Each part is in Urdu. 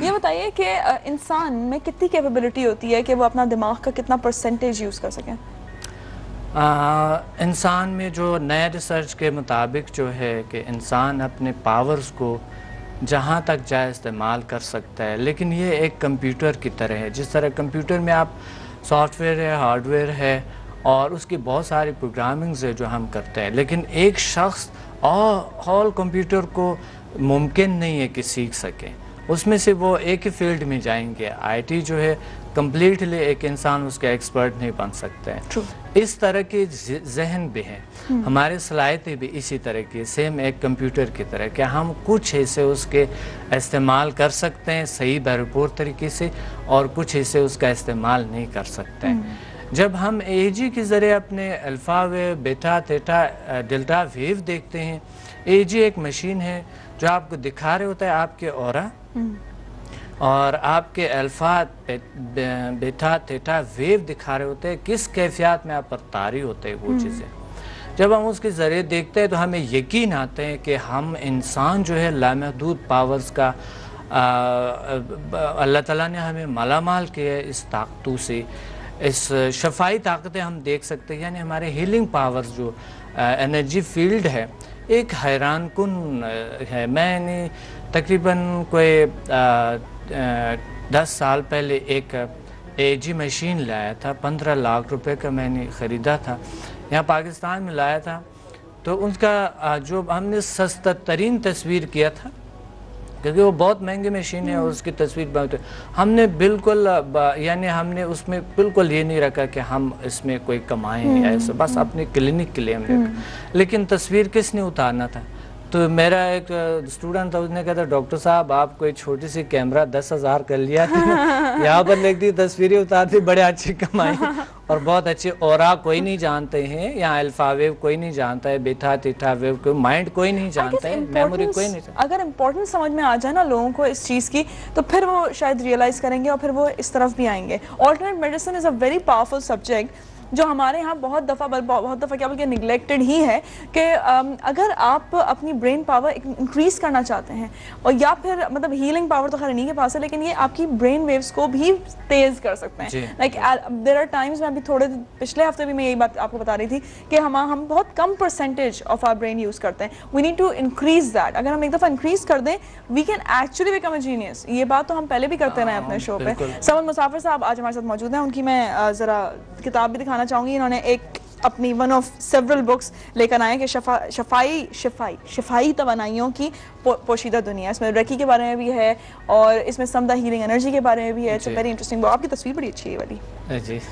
یہ بتائیے کہ انسان میں کتنی کیپیبلٹی ہوتی ہے کہ وہ اپنا دماغ کا کتنا پرسنٹیج یوز کر سکیں؟ انسان میں جو نئے ریسرچ کے مطابق جو ہے کہ انسان اپنے پاورز کو جہاں تک جائے استعمال کر سکتا ہے، لیکن یہ ایک کمپیوٹر کی طرح ہے. جس طرح کمپیوٹر میں آپ سافٹ ویئر ہے، ہارڈ ویئر ہے اور اس کی بہت ساری پروگرامنگز ہے جو ہم کرتے ہیں، لیکن ایک شخص ہول کمپیوٹر کو ممکن نہیں ہے کہ سیکھ سکے. اس میں سے وہ ایک ہی فیلڈ میں جائیں گے. آئی ٹی جو ہے کمپلیٹلی ایک انسان اس کا ایکسپرٹ نہیں بن سکتا ہے. اس طرح کے ذہن بھی ہیں. ہمارے صلاحیتیں بھی اسی طرح کی سیم ایک کمپیوٹر کی طرح کہ ہم کچھ حصے اس کے استعمال کر سکتے ہیں صحیح بھرپور طریقے سے اور کچھ حصے اس کا استعمال نہیں کر سکتے ہیں. جب ہم اے جی کے ذریعے اپنے الفا ویو، بیٹا، تھیٹا، ڈیلٹا ویو دیکھتے ہیں، اے جی ایک مشین ہے جو آپ کو دکھا رہے ہوتا ہے آپ کے اورا اور آپ کے الفا، بیٹا، تھیٹا ویو دکھا رہے ہوتے ہیں کس کیفیات میں آپ پر طاری ہوتے ہیں وہ چیزیں. جب ہم اس کے ذریعے دیکھتے ہیں تو ہمیں یقین آتے ہیں کہ ہم انسان جو ہے لامحدود پاورز کا اللہ تعالیٰ نے ہمیں مالا مال کیا ہے اس طاقتوں سے. اس شفائی طاقتیں ہم دیکھ سکتے ہیں، یعنی ہمارے ہیلنگ پاورز جو انرجی فیلڈ ہے ایک حیران کن ہے. میں نے تقریباً کوئی 10 سال پہلے ایک اے جی مشین لایا تھا، 15 لاکھ روپے کا میں نے خریدا تھا، یہاں پاکستان میں لایا تھا. تو ان کا جو ہم نے سستا ترین تصویر کیا تھا کیونکہ وہ بہت مہنگی مشین ہے اور اس کی تصویر بہت ہم نے بالکل یعنی ہم نے اس میں بالکل یہ نہیں رکھا کہ ہم اس میں کوئی کمائیں یا ایسا، بس اپنے کلینک کے لیے ہم نے رکھا. لیکن تصویر کس نے اتارنا تھا؟ تو میرا ایک اسٹوڈنٹ تھا، اس نے کہا تھا ڈاکٹر صاحب آپ کوئی چھوٹی سی کیمرہ 10,000 کر لیا یہاں پر لکھ دی تصویریں اتارتی، بڑے اچھی کمائی اور بہت اچھے اورا کوئی نہیں جانتے ہیں، یہاں الفا ویو کوئی نہیں جانتا ہے، بیٹا تھیٹا ویو کوئی، مائنڈ کوئی نہیں جانتا ہے، میموری کوئی نہیں جانتا. اگر امپورٹنس سمجھ میں آ جائے نا لوگوں کو اس چیز کی تو پھر وہ شاید ریئلائز کریں گے اور پھر وہ اس طرف بھی آئیں گے. Alternate medicine is a very powerful subject جو ہمارے ہاں بہت دفعہ کیا بلکہ نگلیکٹڈ ہی ہے کہ اگر آپ اپنی برین پاور انکریز کرنا چاہتے ہیں اور یا پھر مطلب ہیلنگ پاور تو خیر نہیں کے پاس ہے لیکن یہ آپ کی برین ویوز کو بھی تیز کر سکتے ہیں. لائک دیر آر ٹائمز میں ابھی تھوڑے پچھلے ہفتے بھی میں یہی بات آپ کو بتا رہی تھی کہ ہم بہت کم percentage of our brain use کرتے ہیں. We need to increase that. اگر ہم ایک دفعہ انکریز کر دیں we can actually become a genius. یہ بات تو ہم پہلے بھی کرتے رہے ہیں اپنے شو پہ. سمد مسافر صاحب آج ہمارے ساتھ موجود ہیں، ان کی میں ذرا کتاب بھی دکھانا چاہوں گی. انہوں نے ایک اپنی ون آف سیورل بکس لے کر آئے کہ شفائی توانائیوں کی پوشیدہ دنیا. اس میں ریکی کے بارے میں بھی ہے اور اس میں سمدہ ہیلنگ انرجی کے بارے میں بھی ہے. Very interesting. وہ آپ کی تصویر بڑی اچھی ہے والی،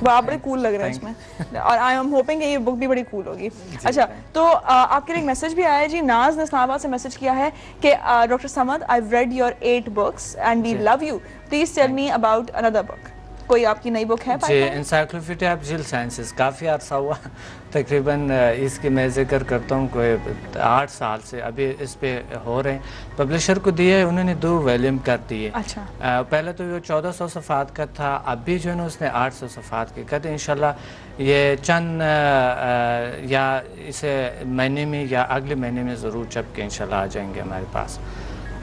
وہ آپ بڑے کول لگ رہے ہیں اس میں اور آئی ایم ہوپنگ کہ یہ بک بھی بڑی کول ہوگی. اچھا تو آپ کے لیے ایک میسج بھی آیا ہے جی. ناز نے اسلام آباد سے میسج کیا ہے کہ doctor Samad I read your 8 books and we love you, please tell me about another book. کوئی آپ کی نئی بک ہے؟ جی، انسائکلوپیڈیا آف جیل سائنسز. کافی عرصہ ہوا تقریباً اس کی میں ذکر کرتا ہوں، کوئی 8 سال سے ابھی اس پہ ہو رہے ہیں. پبلشر کو دیا ہے، انہوں نے 2 والیوم کر دیے. پہلے تو یہ 1400 صفحات کا تھا، اب بھی جو ہے نا اس نے 800 صفحات کے کہتے ہیں. انشاءاللہ یہ چند یا اسے مہینے میں یا اگلے مہینے میں ضرور چھپ کے انشاءاللہ آ جائیں گے ہمارے پاس.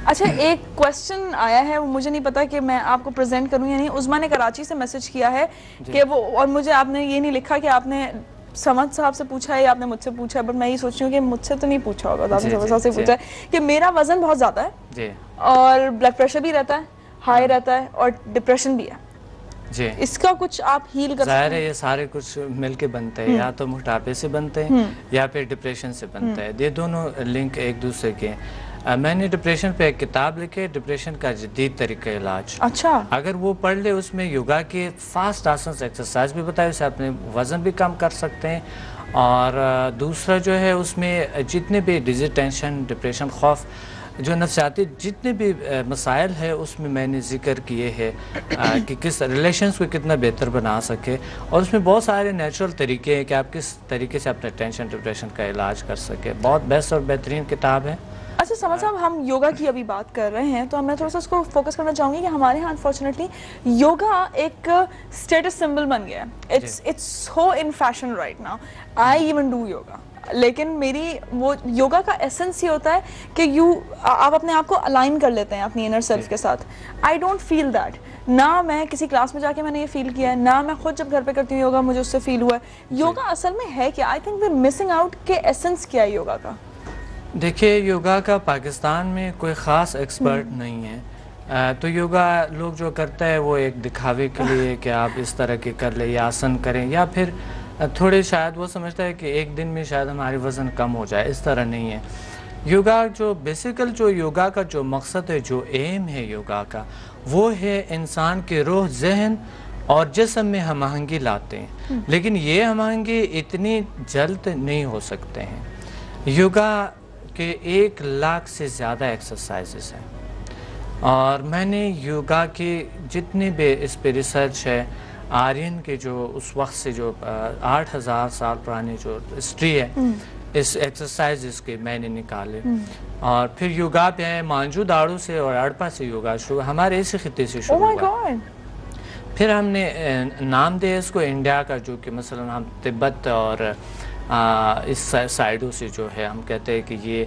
اچھا ایک کویسچن آیا ہے، وہ مجھے نہیں پتا کہ میں آپ کو پریزنٹ کروں یا نہیں. عظما نے کراچی سے میسج کیا ہے کہ وہ، اور مجھے آپ نے یہ نہیں لکھا کہ آپ نے سمد صاحب سے پوچھا ہے یا آپ نے مجھ سے پوچھا ہے، بٹ میں یہ سوچ رہی ہوں کہ مجھ سے تو نہیں پوچھا ہوگا، آپ نے سمد صاحب سے پوچھا ہے کہ میرا وزن بہت زیادہ ہے اور بلڈ پریشر بھی رہتا ہے، ہائی رہتا ہے اور ڈپریشن بھی ہے. جی، اس کا کچھ آپ ہیل کر سکتے ہیں؟ ظاہر ہے یہ سارے کچھ مل کے بنتے ہیں، یا تو موٹاپے سے بنتے ہیں یا پھر ڈپریشن سے بنتے ہیں. یہ دونوں لنک ایک دوسرے کے. میں نے ڈپریشن پہ ایک کتاب لکھی ہے، ڈپریشن کا جدید طریقہ علاج. اچھا، اگر وہ پڑھ لے اس میں یوگا کے فاسٹ آسنس ایکسرسائز بھی بتائے، اسے اپنے وزن بھی کم کر سکتے ہیں. اور دوسرا جو ہے اس میں جتنے بھی ڈیزی ٹینشن، ڈپریشن، خوف، جو نفسیاتی جتنے بھی مسائل ہے اس میں نے ذکر کیے ہیں کہ کس ریلیشنز کو کتنا بہتر بنا سکے. اور اس میں بہت سارے نیچرل طریقے ہیں کہ آپ کس طریقے سے اپنے ٹینشن ڈپریشن کا علاج کر سکے. بہت بیسٹ اور بہترین کتاب ہے. اچھا سمد صاحب، ہم یوگا کی ابھی بات کر رہے ہیں تو میں تھوڑا سا اس کو فوکس کرنا چاہوں گی کہ ہمارے ہاں انفارچونیٹلی یوگا ایک اسٹیٹس سمبل بن گیا ہے. It's so in fashion right now. I even do yoga. لیکن میری وہ یوگا کا ایسنس یہ ہوتا ہے کہ آپ اپنے آپ کو الائن کر لیتے ہیں اپنی انر سیلف کے ساتھ. I don't feel that. نہ میں کسی کلاس میں جا کے میں نے یہ فیل کیا ہے, نہ میں خود جب گھر پہ کرتی ہوں یوگا مجھے اس سے فیل ہوا ہے. یوگا اصل میں ہے کیا؟ I think we are missing out کہ ایسنس کیا ہے یوگا کا. دیکھیے یوگا کا پاکستان میں کوئی خاص ایکسپرٹ نہیں ہے. تو یوگا لوگ جو کرتا ہے وہ ایک دکھاوے کے لیے کہ آپ اس طرح کے کر لیں یا آسن کریں, یا پھر تھوڑے شاید وہ سمجھتا ہے کہ ایک دن میں شاید ہماری وزن کم ہو جائے, اس طرح نہیں ہے. یوگا جو بیسیکل جو یوگا کا جو مقصد ہے, جو ایم ہے یوگا کا, وہ ہے انسان کے روح, ذہن اور جسم میں ہم آہنگی لاتے ہیں. لیکن یہ ہم آہنگی اتنی جلد نہیں ہو سکتے ہیں. یوگا کے 1 لاکھ سے زیادہ ایکسرسائزز ہیں, اور میں نے یوگا کے جتنے بھی اس پہ ریسرچ ہے, آرین کے جو اس وقت سے جو 8000 سال پرانی جو ہسٹری ہے اس ایکسرسائزز کے میں نے نکالے. اور پھر یوگا پہ ہے مانجو داڑو سے اور اڑپا سے یوگا شروع, ہمارے اسی خطے سے شروع ہوا. پھر ہم نے نام دیا اس کو انڈیا کا, جو کہ مثلا ہم تبت اور اس سائڈوں سے جو ہے ہم کہتے ہیں کہ یہ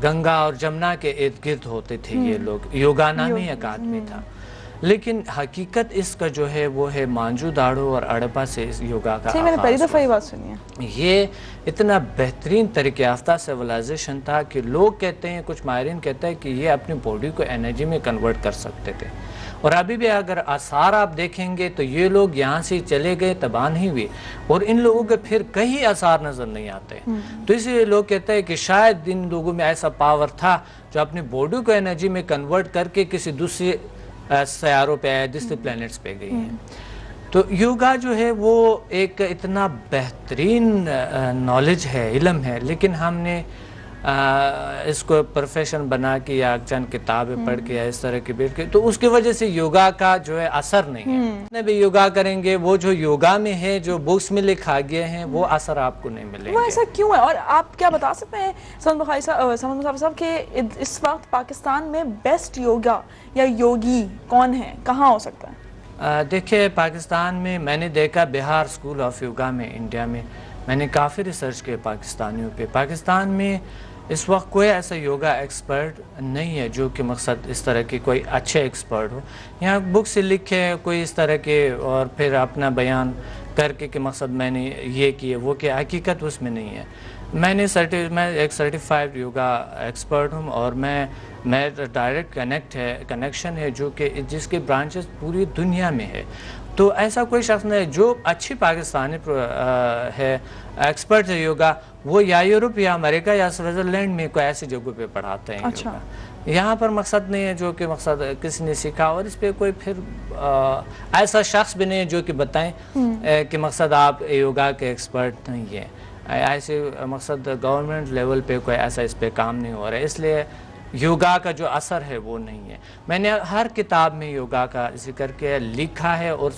گنگا اور جمنا کے ارد گرد ہوتے تھے یہ لوگ. یوگا نامی اکادمی تھا, لیکن حقیقت اس کا جو ہے وہ ہے مانجو داڑو اور اڑپا سے اس یوگا کا. میں نے پہلی دفعہ یہ بات سنی ہے. یہ اتنا بہترین طریقہ یافتہ سیولائزیشن تھا کہ لوگ کہتے ہیں, کچھ ماہرین کہتے ہیں کہ یہ اپنی باڈی کو انرجی میں کنورٹ کر سکتے تھے. اور ابھی بھی اگر آثار آپ دیکھیں گے تو یہ لوگ یہاں سے چلے گئے, تباہ نہیں ہوئے, اور ان لوگوں کے پھر کہیں آثار نظر نہیں آتے. تو اس لیے لوگ کہتے ہیں کہ شاید ان لوگوں میں ایسا پاور تھا جو اپنی باڈی کو انرجی میں کنورٹ کر کے کسی دوسرے سیاروں پہ آئے, دوسرے پلینٹس پہ گئی ہیں. تو یوگا جو ہے وہ ایک اتنا بہترین نالج ہے, علم ہے, لیکن ہم نے اس کو پروفیشن بنا کے یا چند کتابیں پڑھ کے یا اس طرح کی بیٹھ کے, تو اس کی وجہ سے یوگا کا جو ہے اثر نہیں ہے. جتنے بھی یوگا کریں گے وہ جو یوگا میں ہے, جو بکس میں لکھا گیا ہے, وہ اثر آپ کو نہیں ملے گا. وہ ایسا کیوں ہے؟ اور آپ کیا بتا سکتے ہیں سمد مصطفی صاحب کہ اس وقت پاکستان میں بیسٹ یوگا یا یوگی کون ہے, کہاں ہو سکتا ہے؟ دیکھیں پاکستان میں میں نے دیکھا بہار اسکول آف یوگا میں, انڈیا میں نے کافی ریسرچ کیا پاکستانیوں پہ. پاکستان میں اس وقت کوئی ایسا یوگا ایکسپرٹ نہیں ہے جو کہ مقصد اس طرح کی کوئی اچھے ایکسپرٹ ہو. یہاں بک سے لکھے کوئی اس طرح کے اور پھر اپنا بیان کر کے کہ مقصد میں نے یہ کیے وہ کہ حقیقت اس میں نہیں ہے. میں ایک سرٹیفائیڈ یوگا ایکسپرٹ ہوں, اور میں ڈائریکٹ کنیکشن ہے جو کہ جس کے برانچز پوری دنیا میں ہے. تو ایسا کوئی شخص نہیں ہے جو اچھی پاکستانی ہے ایکسپرٹ ہے یوگا, وہ یا یورپ یا امریکہ یا سوئٹزرلینڈ میں کوئی ایسی جگہوں پہ پڑھاتے ہیں یوگا. یہاں پر مقصد نہیں ہے جو کہ مقصد کسی نے سیکھا, اور اس پہ کوئی پھر ایسا شخص بھی نہیں ہے جو کہ بتائیں کہ مقصد آپ یوگا کے ایکسپرٹ نہیں ہیں. ایسے مقصد گورنمنٹ لیول پہ کوئی ایسا اس پہ کام نہیں ہو رہا ہے, اس لیے یوگا کا جو اثر ہے وہ نہیں ہے. میں نے ہر کتاب میں یوگا کا ذکر کیا, لکھا ہے, اور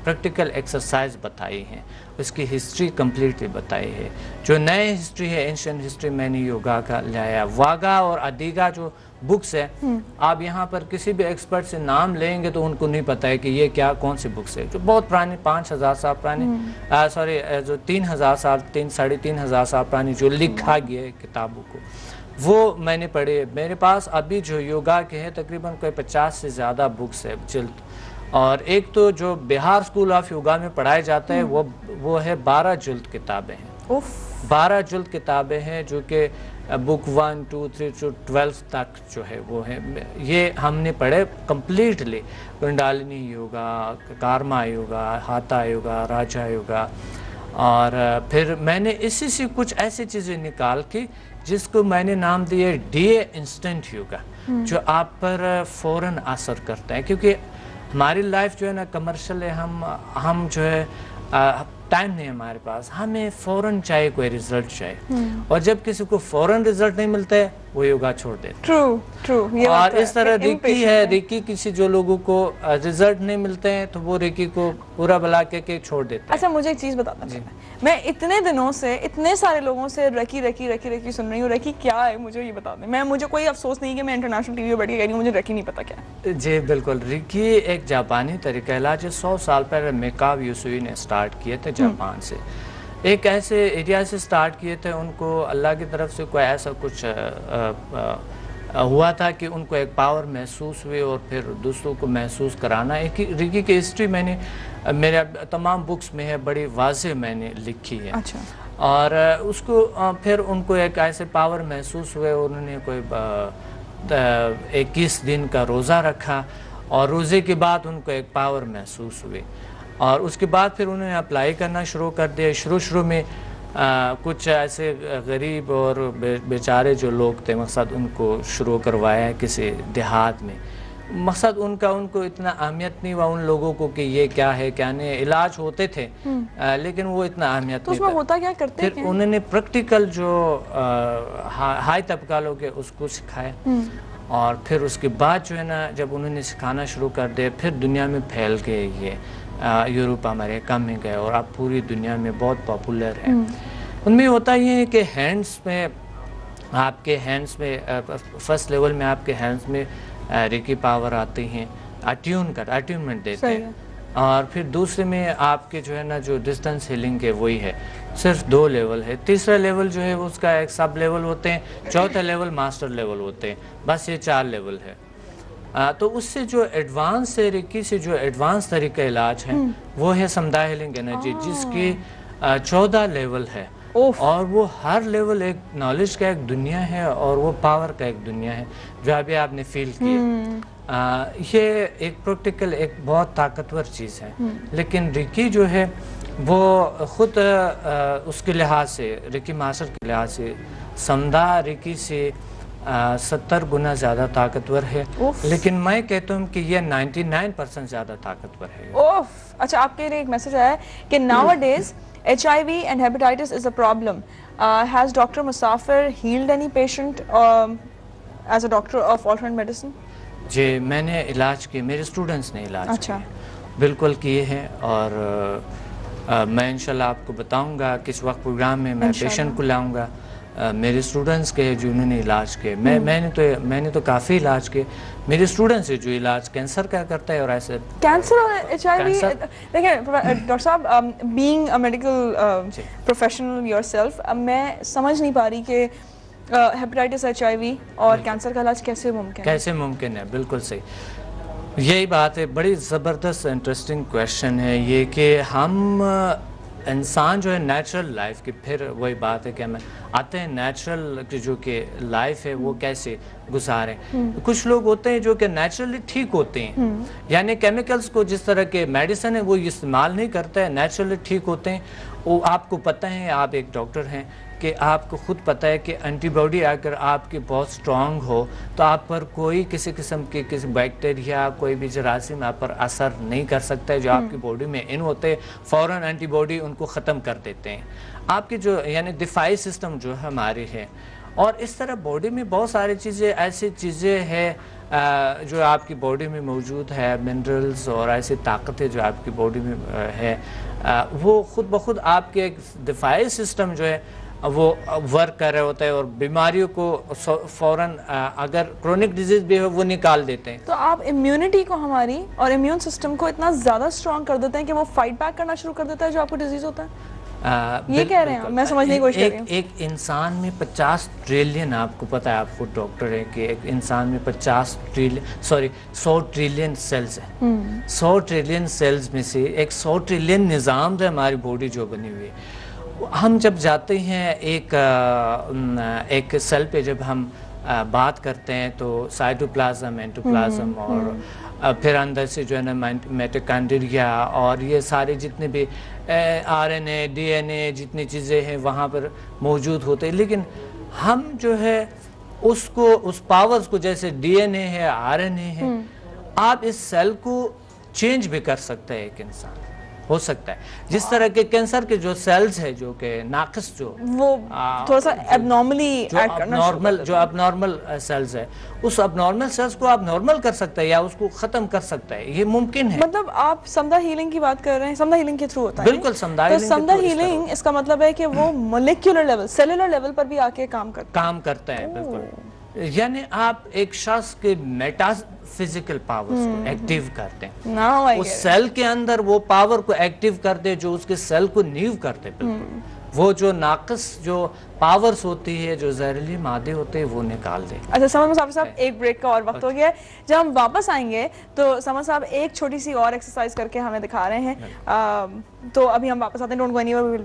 پریکٹیکل ایکسرسائز بتائی ہیں, اس کی ہسٹری کمپلیٹلی بتائی ہے. جو نئے ہسٹری ہے, اینشنٹ ہسٹری, میں نے یوگا کا لایا. واگا اور ادیگا جو بکس ہے, آپ یہاں پر کسی بھی ایکسپرٹ سے نام لیں گے تو ان کو نہیں پتہ ہے کہ یہ کیا کون سی بکس ہے, جو بہت پرانی 5000 سال پرانی جو 3000 سال 3500 سال پرانی جو لکھا گیا ہے کتابوں کو, وہ میں نے پڑھے. میرے پاس ابھی جو یوگا کے ہے تقریباً کوئی 50 سے زیادہ بکس ہے جلد. اور ایک تو جو بہار اسکول آف یوگا میں پڑھایا جاتا ہے وہ ہے 12 جلد کتابیں ہیں. 12 جلد کتابیں ہیں جو کہ بک 1 2 3 12 تک جو ہے وہ ہے. یہ ہم نے پڑھے کمپلیٹلی, کنڈالنی یوگا, کارما یوگا, ہاتھا یوگا, راجا یوگا. اور پھر میں نے اسی سے کچھ ایسی چیزیں نکال کے جس کو میں نے نام دیا ڈی اے انسٹنٹ یوگا, جو آپ پر فوراً اثر کرتا ہے. کیونکہ ہماری لائف جو ہے نا کمرشل ہے, ہم جو ہے ٹائم نہیں ہے ہمارے پاس, ہمیں فوراً چاہیے کوئی رزلٹ چاہیے, اور جب کسی کو فوراً رزلٹ نہیں ملتا ہے وہ یوگا چھوڑ دیتے ہیں. اور اس طرح ریکی ہے, ریکی کسی جو لوگوں کو رزلٹ نہیں ملتے ہیں تو وہ ریکی کو پورا بلا کے چھوڑ دیتے ہیں. اچھا مجھے ایک چیز بتانا چاہتا ہوں, میں اتنے دنوں سے اتنے سارے لوگوں سے ریکی سن رہی ہوں, ریکی کیا ہے مجھے یہ بتا دیں. مجھے کوئی افسوس نہیں کہ میں انٹرنیشنل ٹی وی پہ بیٹھ کے کہہ رہی ہوں مجھے ریکی نہیں پتا کیا ہے. جی بالکل, ریکی ایک جاپانی طریقہ علاج ہے, 100 سال پہلے میکاو یوسوئی نے سٹارٹ کیے تھے جاپان سے. ایک ایسے ایریا سے سٹارٹ کیے تھے, ان کو اللہ کی طرف سے کوئی ایسا کچھ ہوا تھا کہ ان کو ایک پاور محسوس ہوئی اور پھر دوسروں کو محسوس کرانا. ایک ریکی کی ہسٹری میں نے میرے تمام بکس میں ہے, بڑی واضح میں نے لکھی ہے. اچھا. اور اس کو پھر ان کو ایک ایسے پاور محسوس ہوئے, انہوں نے کوئی 21 دن کا روزہ رکھا اور روزے کے بعد ان کو ایک پاور محسوس ہوئی, اور اس کے بعد پھر انہوں نے اپلائی کرنا شروع کر دیا. شروع میں کچھ ایسے غریب اور بیچارے جو لوگ تھے, مقصد ان کو شروع کروایا کسی دیہات میں. مقصد ان کو اتنا اہمیت نہیں ہوا ان لوگوں کو کہ یہ کیا ہے کیا نہیں. علاج ہوتے تھے لیکن وہ اتنا اہمیت نہیں تھا. ہوتا کیا کرتے پھر انہوں نے پریکٹیکل جو ہائی طبقہ لوگ ہیں اس کو سکھایا, اور پھر اس کے بعد جو ہے نا جب انہوں نے سکھانا شروع کر دیا, پھر دنیا میں پھیل گئے. یہ یورپ امریکہ میں گئے اور اب پوری دنیا میں بہت پاپولر ہے. ان میں ہوتا یہ ہے کہ ہینڈس میں, آپ کے ہینڈس میں فرسٹ لیول میں آپ کے ہینڈس میں ریکی پاور آتی ہیں, اٹیونمنٹ دیتے ہیں, اور پھر دوسرے میں آپ کے جو ہے نا جو ڈسٹنس ہیلنگ ہے وہی ہے. صرف 2 لیول ہے. تیسرا لیول جو ہے اس کا ایک سب لیول ہوتے ہیں, چوتھا لیول ماسٹر لیول ہوتے ہیں. بس یہ 4 لیول ہے. تو اس سے جو ایڈوانس ہے ریکی سے جو ایڈوانس طریقہ علاج ہے وہ ہے سمدھا ہیلنگ انرجی, جس کی 14 لیول ہے, اور وہ ہر لیول ایک نالج کا ایک دنیا ہے اور وہ پاور کا ایک دنیا ہے جو ابھی آپ نے فیل کیا. یہ ایک پریکٹیکل ایک بہت طاقتور چیز ہے, لیکن ریکی جو ہے وہ خود اس کے لحاظ سے, ریکی ماسٹر کے لحاظ سے سمدھا ریکی سے 70 گنا زیادہ طاقتور ہے. لیکن میں کہتا ہوں کہ یہ 99% زیادہ طاقتور ہے. اچھا, آپ کے لیے ایک میسج آیا ہے کہ nowadays HIV and hepatitis is a problem. Has Dr. Musafir healed any patient as a doctor of alternate medicine? جی, میں نے علاج کیے, میرے اسٹوڈنٹس نے علاج اچھا بالکل کیے ہیں, اور میں انشاءاللہ آپ کو بتاؤں گا کس وقت پروگرام میں میں پیشنٹ کو لاؤں گا. میرے اسٹوڈنٹس کے جو انہوں نے علاج کیے, میں نے تو کافی علاج کیے. میرے اسٹوڈنٹس سے جو علاج کینسر کا کرتا ہے اور ایسے کینسر اور HIV. دیکھیں ڈاکٹر صاحب, being a medical professional your self, میں سمجھ نہیں پا رہی کہ ہیپیٹائٹس HIV اور کینسر کا علاج کیسے ممکن ہے. بالکل صحیح, یہی بات ہے. بڑی زبردست انٹرسٹنگ کویشچن ہے یہ کہ ہم انسان جو ہے نیچرل لائف کی, پھر وہی بات ہے کہ ہمیں آتے ہیں نیچرل کی جو کہ لائف ہے وہ کیسے گزاریں. کچھ لوگ ہوتے ہیں جو کہ نیچرلی ٹھیک ہوتے ہیں, یعنی کیمیکلز کو جس طرح کے میڈیسن ہے وہ استعمال نہیں کرتا ہے, نیچرلی ٹھیک ہوتے ہیں. وہ آپ کو پتہ ہے, آپ ایک ڈاکٹر ہیں, کہ آپ کو خود پتہ ہے کہ اینٹی باڈی اگر آپ کی بہت سٹرونگ ہو تو آپ پر کوئی کسی قسم کی کسی بیکٹیریا, کوئی بھی جراثیم آپ پر اثر نہیں کر سکتا ہے. جو آپ کی باڈی میں ان ہوتے فوراً اینٹی باڈی ان کو ختم کر دیتے ہیں. آپ کی جو یعنی دفاعی سسٹم جو ہماری ہے, اور اس طرح باڈی میں بہت ساری چیزیں ایسی چیزیں ہیں جو آپ کی باڈی میں موجود ہے, منرلز اور ایسی طاقتیں جو آپ کی باڈی میں ہے, وہ خود بخود آپ کے ایک دفاعی سسٹم جو ہے وہ ورک کر رہے ہوتا ہے, اور بیماریوں کو فوراً اگر کرونک ڈیزیز بھی ہو وہ نکال دیتے ہیں. تو آپ امیونٹی کو ہماری اور امیون سسٹم کو اتنا زیادہ سٹرونگ کر دیتے ہیں کہ وہ فائٹ بیک کرنا شروع کر دیتا ہے جو آپ کو ڈیزیز ہوتا ہے. یہ کہہ رہے ہیں, میں سمجھنے کی کوشش کر رہی ہوں. ایک انسان میں 50 ٹریلین, آپ کو پتہ ہے, آپ خود ڈاکٹر ہے, کہ ایک انسان میں 100 ٹریلین سیلز ہیں. 100 ٹریلین سیلز میں سے ایک 100 ٹریلین نظام ہے ہماری باڈی جو بنی ہوئی ہے. ہم جب جاتے ہیں ایک سیل پہ, جب ہم بات کرتے ہیں تو سائٹوپلازم, اینٹوپلازم, اور پھر اندر سے جو ہے نا میٹوکانڈریا اور یہ سارے جتنے بھی RNA DNA جتنی چیزیں ہیں وہاں پر موجود ہوتے ہیں. لیکن ہم جو ہے اس پاورز کو, جیسے DNA ہے, RNA ہے, آپ اس سیل کو چینج بھی کر سکتے ہیں. ایک انسان ہو سکتا ہے جس طرح کے کینسر کے جو سیلز ہے جو کہ ناقص, جو وہ تھوڑا سا ابنارملی جو اب نارمل سیلز ہے, اس اب نارمل سیلز کو آپ نارمل کر سکتا ہے یا اس کو ختم کر سکتا ہے. یہ ممکن ہے. مطلب آپ سمدھا ہیلنگ کی بات کر رہے ہیں, سمدھا ہیلنگ کے تھرو ہوتا ہے. بالکل, سمدھا ہیلنگ اس کا مطلب ہے کہ وہ مولیکولر لیول, سیلولر لیول پر بھی آ کے کام کرتا ہے. بالکل, یعنی آپ ایک شخص کے میٹا فزیکل پاورز کو ایکٹیو کرتے ہیں, اس سیل کے اندر وہ پاور کو ایکٹیو کرتے جو اس کے سیل کو نیو کرتے. بالکل وہ جو ناقص جو پاورز ہوتی ہے، جو زہریلی مادے ہوتے ہیں، وہ نکال دے. اچھا سمر مسافر صاحب ایک بریک کا اور وقت ہو گیا ہے. جب ہم واپس آئیں گے تو سمر صاحب ایک چھوٹی سی اور ایکسرسائز کر کے ہمیں دکھا رہے ہیں. تو ابھی ہم واپس آتے ہیں. Don't go any where.